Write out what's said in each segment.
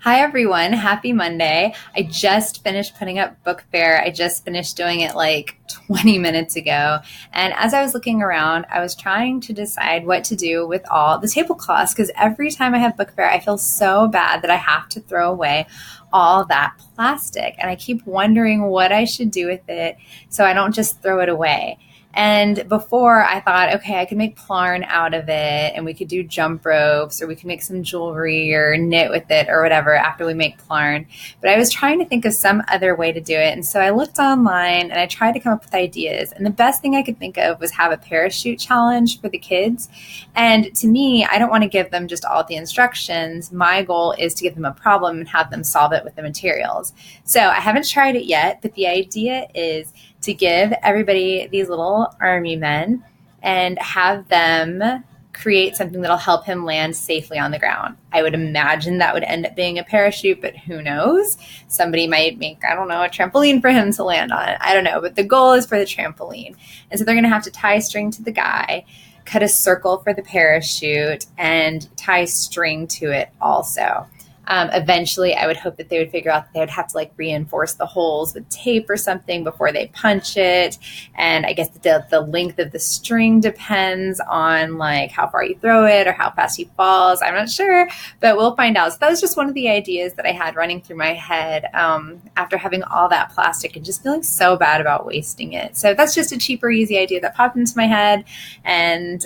Hi, everyone. Happy Monday. I just finished putting up Book Fair. I just finished doing it like 20 minutes ago. And as I was looking around, I was trying to decide what to do with all the tablecloths because every time I have Book Fair, I feel so bad that I have to throw away all that plastic. And I keep wondering what I should do with it so I don't just throw it away. And before I thought, okay, I could make plarn out of it and we could do jump ropes or we could make some jewelry or knit with it or whatever after we make plarn. But I was trying to think of some other way to do it. And so I looked online and I tried to come up with ideas. And the best thing I could think of was have a parachute challenge for the kids. And to me, I don't want to give them just all the instructions. My goal is to give them a problem and have them solve it with the materials. So I haven't tried it yet, but the idea is to give everybody these little army men and have them create something that'll help him land safely on the ground. I would imagine that would end up being a parachute, but who knows? Somebody might make, I don't know, a trampoline for him to land on. I don't know, but the goal is for the trampoline. And so they're going to have to tie string to the guy, cut a circle for the parachute, and tie string to it also. Eventually, I would hope that they would figure out that they would have to reinforce the holes with tape or something before they punch it. And I guess the length of the string depends on how far you throw it or how fast he falls. I'm not sure, but we'll find out. So that was just one of the ideas that I had running through my head after having all that plastic and just feeling so bad about wasting it. So that's just a cheaper, easy idea that popped into my head. And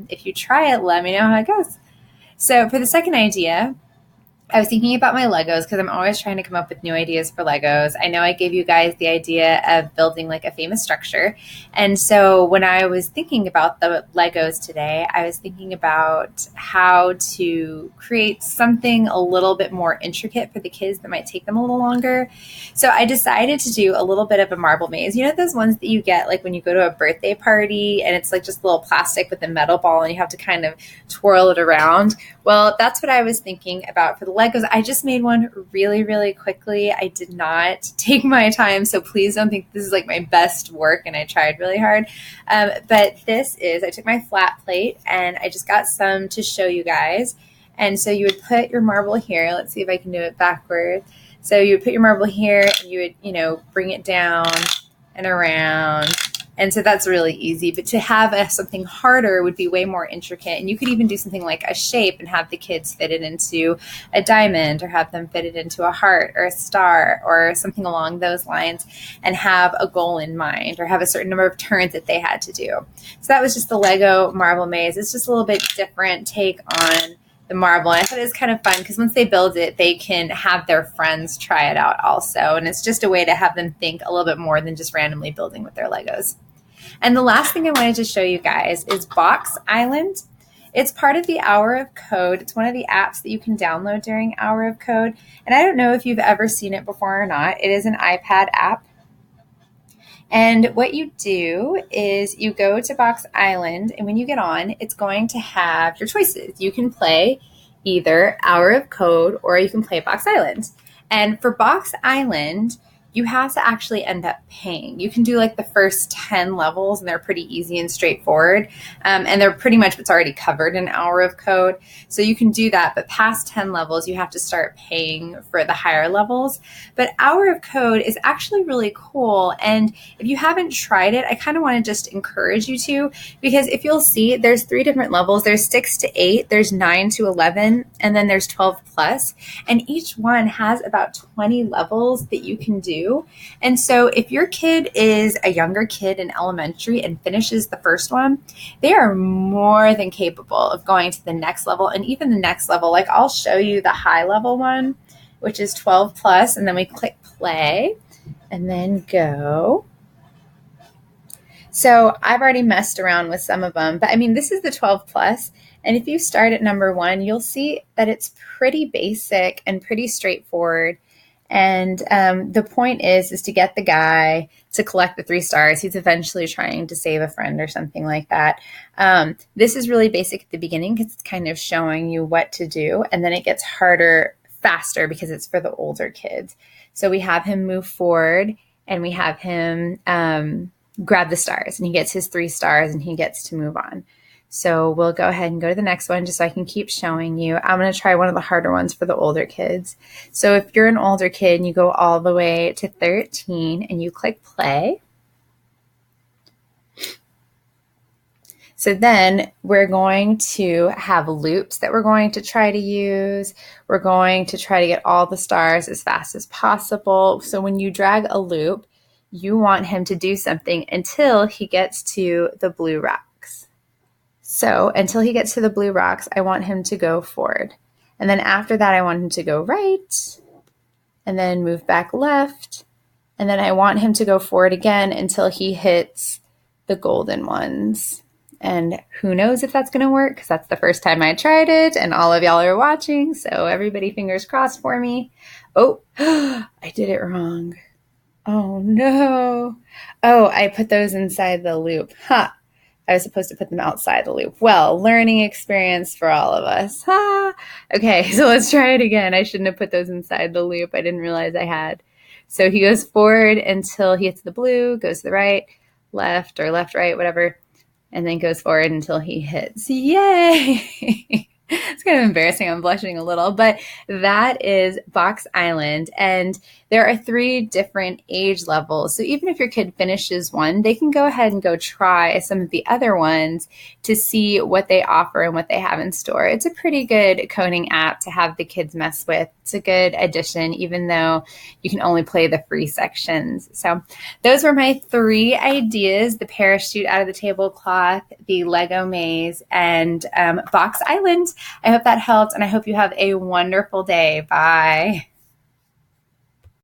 if you try it, let me know how it goes. So for the second idea, I was thinking about my Legos because I'm always trying to come up with new ideas for Legos. I know I gave you guys the idea of building a famous structure. And so when I was thinking about the Legos today, I was thinking about how to create something a little bit more intricate for the kids that might take them a little longer. So I decided to do a little bit of a marble maze. You know those ones that you get when you go to a birthday party and it's just a little plastic with a metal ball and you have to kind of twirl it around? Well, that's what I was thinking about for the Legos. I just made one really, really quickly. I did not take my time, so please don't think this is my best work and I tried really hard. But I took my flat plate and I just got some to show you guys. And so you would put your marble here. Let's see if I can do it backwards. So you would put your marble here and you would, bring it down and around. And so that's really easy, but to have something harder would be way more intricate. And you could even do something like a shape and have the kids fit it into a diamond or have them fit it into a heart or a star or something along those lines and have a goal in mind or have a certain number of turns that they had to do. So that was just the Lego marble maze. It's just a little bit different take on the marble. And I thought it was kind of fun because once they build it, they can have their friends try it out also. And it's just a way to have them think a little bit more than just randomly building with their Legos. And the last thing I wanted to show you guys is Box Island. It's part of the Hour of Code. It's one of the apps that you can download during Hour of Code. And I don't know if you've ever seen it before or not. It is an iPad app. And what you do is you go to Box Island, and when you get on, it's going to have your choices. You can play either Hour of Code or you can play Box Island. And for Box Island, you have to actually end up paying. You can do the first 10 levels and they're pretty easy and straightforward. And they're pretty much what's already covered in Hour of Code. So you can do that, but past 10 levels, you have to start paying for the higher levels. But Hour of Code is actually really cool. And if you haven't tried it, I kind of want to just encourage you to, because if you'll see, there's 3 different levels. There's 6 to 8, there's 9 to 11, and then there's 12 plus. And each one has about 20 levels that you can do. And so if your kid is a younger kid in elementary and finishes the first one, they are more than capable of going to the next level and even the next level. I'll show you the high level one, which is 12 plus, and then we click play and then go. So I've already messed around with some of them, but this is the 12 plus. And if you start at number 1, you'll see that it's pretty basic and pretty straightforward. And the point is to get the guy to collect the 3 stars. He's eventually trying to save a friend or something like that. This is really basic at the beginning because it's kind of showing you what to do. And then it gets harder faster because it's for the older kids. So we have him move forward and we have him grab the stars. And he gets his 3 stars and he gets to move on. So we'll go ahead and go to the next one just so I can keep showing you. I'm going to try one of the harder ones for the older kids. So if you're an older kid and you go all the way to 13 and you click play. So then we're going to have loops that we're going to try to use. We're going to try to get all the stars as fast as possible. So when you drag a loop, you want him to do something until he gets to the blue rocks. So until he gets to the blue rocks, I want him to go forward. And then after that, I want him to go right and then move back left. And then I want him to go forward again until he hits the golden ones. And who knows if that's going to work, because that's the first time I tried it and all of y'all are watching. So everybody fingers crossed for me. Oh, I did it wrong. Oh no. Oh, I put those inside the loop. I was supposed to put them outside the loop. Well, learning experience for all of us. Okay, so let's try it again. I shouldn't have put those inside the loop. I didn't realize I had. So he goes forward until he hits the blue, goes to the right, left, or left, right, whatever. And then goes forward until he hits. Yay! It's kind of embarrassing. I'm blushing a little, but that is Box Island. And there are 3 different age levels. So even if your kid finishes one, they can go ahead and go try some of the other ones to see what they offer and what they have in store. It's a pretty good coding app to have the kids mess with. It's a good addition, even though you can only play the free sections. So those were my 3 ideas: the parachute out of the tablecloth, the Lego maze, and Box Island. I hope that helped, and I hope you have a wonderful day. Bye.